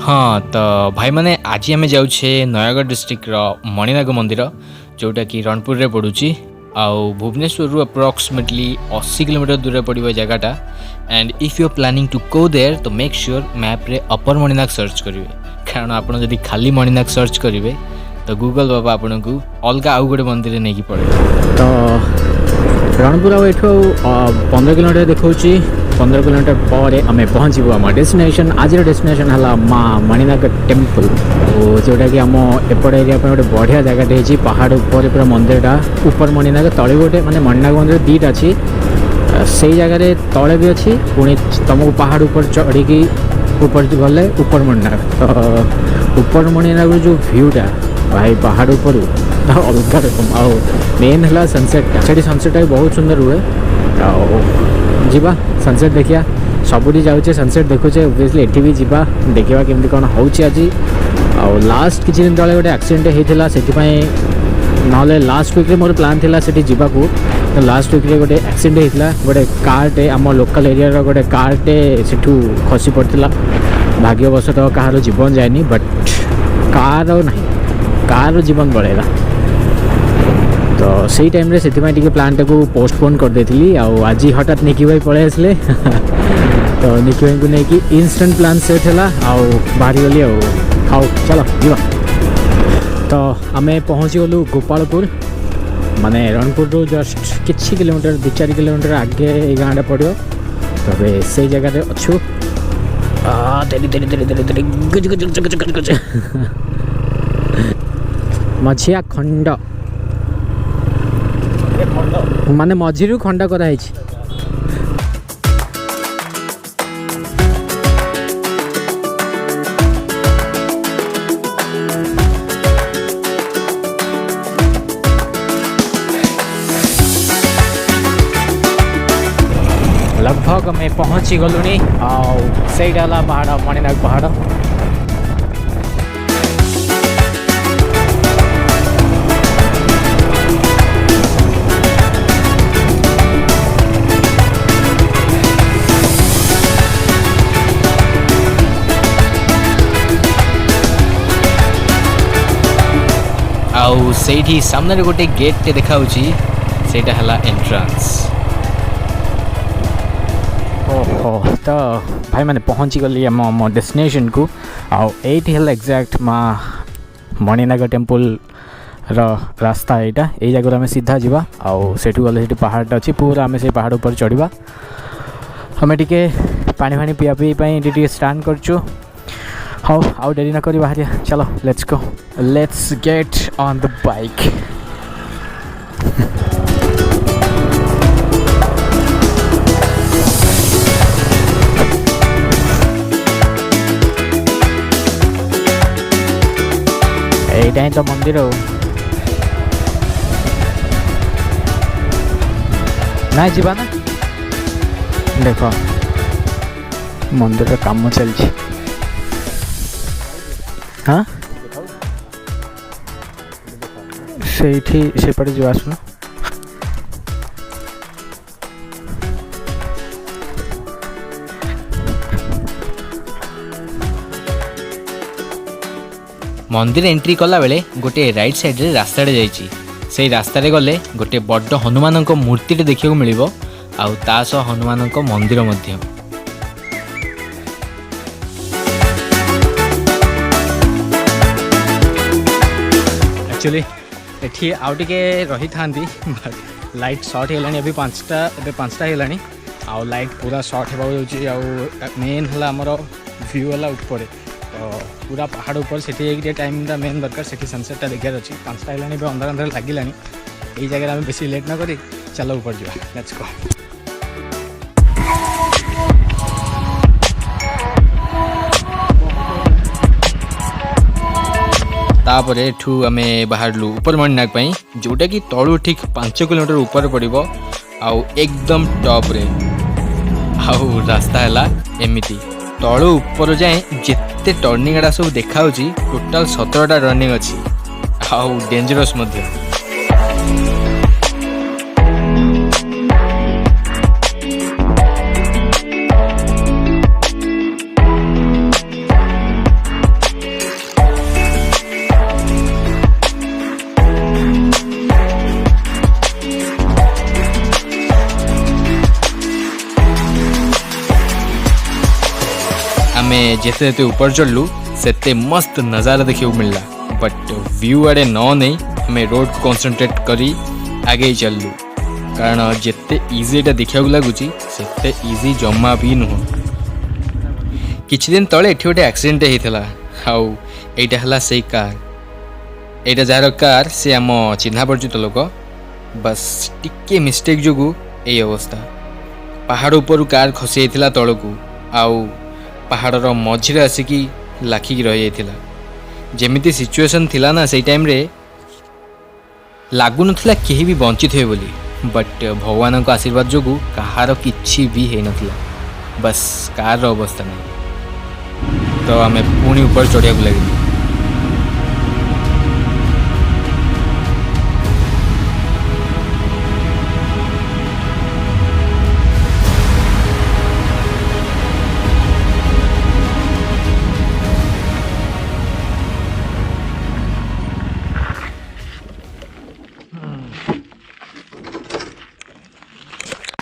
हाँ तो भाई मैंने आज आम जाऊे नयगढ़ डिस्ट्रिक्ट मणिनाग मंदिर जोटा कि रणपुर रे पड़ुची आउ भुवनेश्वर अप्रोक्सीमेटली 80 किलोमीटर दूर पड़ो जगहटा and if you are planning to go there तो मेक श्योर मैप रे अपर मणिनाग सर्च करेंगे कारण आपड़ जदि खाली मणिनाग सर्च करेंगे तो गूगल बाबा आपन को अलग आउ गोटे मंदिर नहीं पड़े। तो रणपुर आठू 15 किलोमीटर देखा 15 किलोमीटर पर आम पहुँचू आम डेस्टिनेशन आज डेस्टिनेशन है माँ मणिनाग टेम्पल जोटा कि आम एपट एरिया गोटे बढ़िया जगह पहाड़ ऊपर पूरा मंदिरटा ऊपर मणिनाग तले गोटे माने मणिनाग मंदिर दीटा अच्छी से जगह तले भी अच्छी पुणी तुमको पहाड़ ऊपर चढ़ी ऊपर गले ऊपर मणिनाग तो ऊपर मणिनाग जो भ्यूटा भाई पहाड़ ऊपर अलग रकम आउ मेन है सनसेटा से सनसेटा भी बहुत सुंदर हुए जीवा सनसेट देखिया सबुठी जाऊे सनसेट देखुचे ओबियसली एठी भी जीवा देखा केमती कौन होची आज आउ लास्ट किसी दिन तले गोटे एक्सीडेंट होता से ना लास्ट वीक मोर प्लान थिला सेठी जीवा को तो लास्ट वीक रे गोटे एक्सीडेंट होता गोटे कारटे आम लोकल एरिया गोटे कारटे सेठू खसी पड़ता भाग्यवशतः कहार जीवन जाएनी बट कार ना कार जीवन पड़ेगा तो सही टाइम रे सेति टिके प्लान टाको पोस्टपोन कर देथिली आउ आज हठात निकी भाई पळे आसले तो निकी भाई को नेकी इंस्टेंट प्लान सेट हैला आउ बाहरी गली आउ हाउ चलो जीवा तो आमे पहुँची गलु गोपालपुर माने रणपुर रो जस्ट किछि किलोमीटर 2-4 किलोमीटर आगे ए गाँटा पड़ो तबे से जगह रे अछु तेरी तेरी तेरी तेरी तेरी गुज गुज गुज गुज गुज मछिया खंड माने मझिरू खंडा कराई लगभग मैं पहुँची गलुनी आईटा पहाड़ मणिनाग पहाड़ आउ से सामने गोटे गेट टे देखा सेटा हला एंट्रांस। ओहो तो भाई मैंने पहुँची गली आम डेस्टिनेशन को आउ एट है एक्जाक्ट माँ मणिनाग टेम्पल रास्ता यहाँ यही जगह आम सीधा जावा आउ सेठू गले पहाड़ अच्छी पूरा आम से पहाड़ ऊपर चढ़ा आम टे पानी फानी पिया पी स्टार्ट करचु हाँ आउ डेरी न करी बाहर चलो let's go let's get on the bike. एटा ही तो मंदिर ना जीवा ना देख मंदिर काम चलती हाँ सेपटे जो आसुन मंदिर एंट्री कला बेले गोटे राइट साइड रे रास्ता जाइए से रास्ता रे गले गोटे बड़ हनुमान मूर्ति देखा मिलिबो आउ ता सह हनुमान मंदिर मध्य एक्चुअली एठी आउ टिके रही थांती लाइट शॉर्ट है अभी 5टा है आउ लाइट पूरा शॉर्ट होगा आउ मेन है आमर व्यू है ऊपर तो पूरा पहाड़ ऊपर से टाइम मेन दरकार से सनसेटा देखार अच्छी 5टा है अंधार अंधार लगे यही जगह आम बेसी लेट न करी चलो ऊपर जा लेट्स गो। तापर एठू आम बाहरलु ऊपर मणिनाग पई जोटा कि तलू ठीक 5 किलोमीटर ऊपर पड़ो आउ एकदम टॉप रे आउ रास्ता है एमिति तलू ऊपर जाए जिते टर्निंग आड़ा सब देखा टोटाल 17टा टर्निंग अच्छी आउ डेंजरस मध्य। आमे जेते जेते ऊपर चढ़लु सेते मस्त नज़ारा देखियो मिलला बट व्यू आड़े न नहीं आमे रोड को कंसंट्रेट करी आगे चललु कारण जिते इजी एटा देखा लगुच से इजी जमा भी नुह। किछि दिन तले एठी गोटे एक्सीडेंट होता आउ एटा हला से कार एटा जार कार से आम चिन्हा परिचित लोक बस टिके मिस्टेक जोगु ए अवस्था पहाड़ ऊपर कार खसी जाता तलकू आउ पहाड़र मझिरे आसिकी लाखिकी रही जाता जेमिति सिचुएशन थिला ना से टाइम रे लागु नथिला केही भी बंचित हे बोली बट भगवान को आशीर्वाद जोगु कहार किछि भी हे नथिला बस कार रो अवस्था नहीं तो आमे पुणी ऊपर चढ़िया को लगे।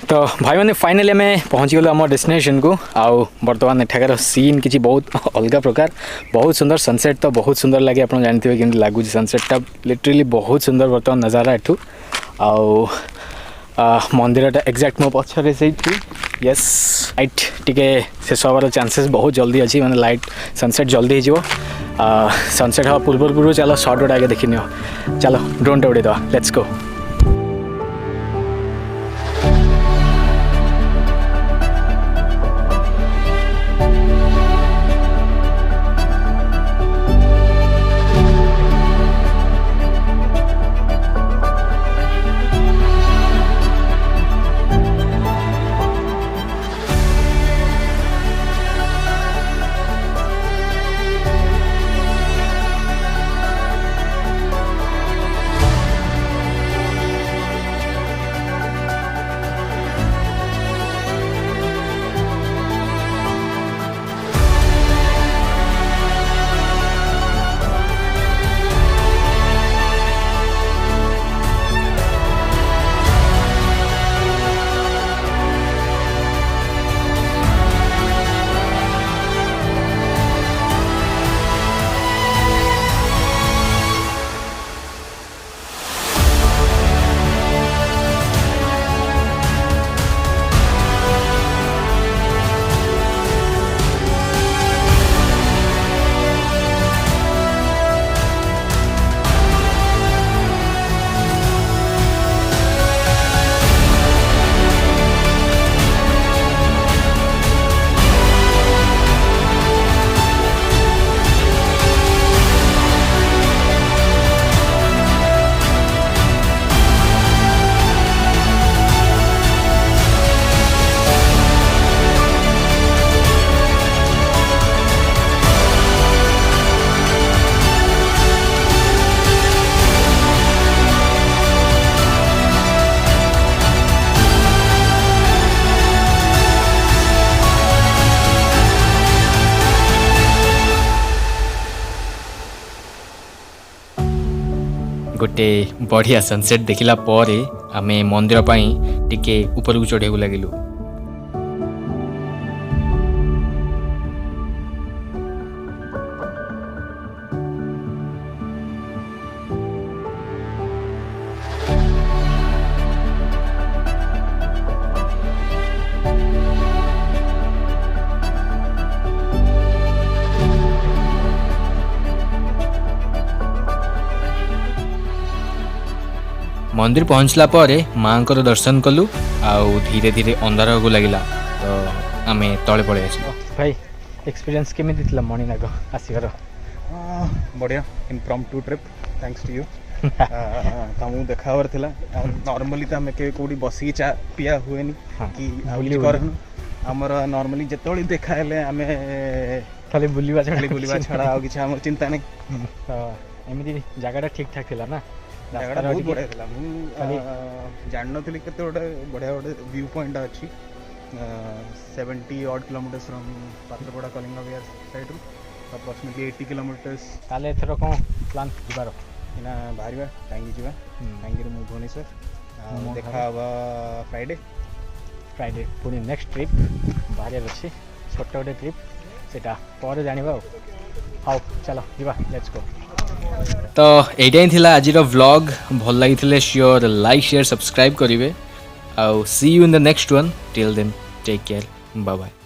तो भाई मैंने फाइनली आम पहुँची गलु आम डेस्टिनेशन को आउ बर्तमान एठाकार सीन किसी बहुत अलग प्रकार बहुत सुंदर सनसेट तो बहुत सुंदर लगे आप जानते कि लगुच सनसेटा लिटरली बहुत सुंदर बर्तमान नजारा एठू आउ मंदिरटा एक्जाक्ट मो पछरे से यस लाइट टिके शेष हबार चांसेस बहुत जल्दी अच्छी मैंने लाइट सनसेट जल्दी हो सनसेट हाँ पूर्व चलो शॉर्ट गोटे आगे देखी नियो चलो ड्रोन उड़े दवा लेट्स गो। गोटे बढ़िया सनसेट देखला परे आमे मंदिर पाई टिके ऊपर को चढ़े लगिलु। मंदिर पहुँचला परे माँ को दर्शन कलु आउ धीरे धीरे अंधार को लगिला तो आमे तले पड़े आस। भाई एक्सपीरियंस केमिति थिला मणिनाग आसीगर? बढ़िया impromptu trip thanks to you तुमको देखावर थिला नॉर्मली तो आम कौटी बसिकी चा पिया हुए कि आमर नॉर्मली जिते देखा आम खाली बुलिवा छड़ा आ किसी आम चिंता नहीं एमती जगह ठीक ठाक थिला ना जगह बहुत बढ़िया था मुझे जान नी के बढ़िया गोटे व्यू पॉइंट अच्छी 70 odd kilometers from Patrapada Kalinga Vihar side रू अप्रोक्सीमेटली 80 kilometers ताले एथर कौन प्लान जीवार इना बाहर टांगी जीवा टांगी मु भुवनेश्वर देखा फ्राइडे पुणी नेक्स्ट ट्रिप बाहर अच्छे छोट गोटे ट्रिप ସେଇଟା ପରେ ଜାଣିବା ଆଉ। ହଉ ଚାଲ ଯିବା, ଲେଟ୍ସ ଗୋ। ତ ଏଇଟା ହିଁ ଥିଲା ଆଜିର ଭ୍ଲଗ୍। ଭଲ ଲାଗିଥିଲେ ସିଓର ଲାଇକ୍ ସେୟାର ସବସ୍କ୍ରାଇବ୍ କରିବେ। ଆଉ see you in the next one. Till then take care, bye bye.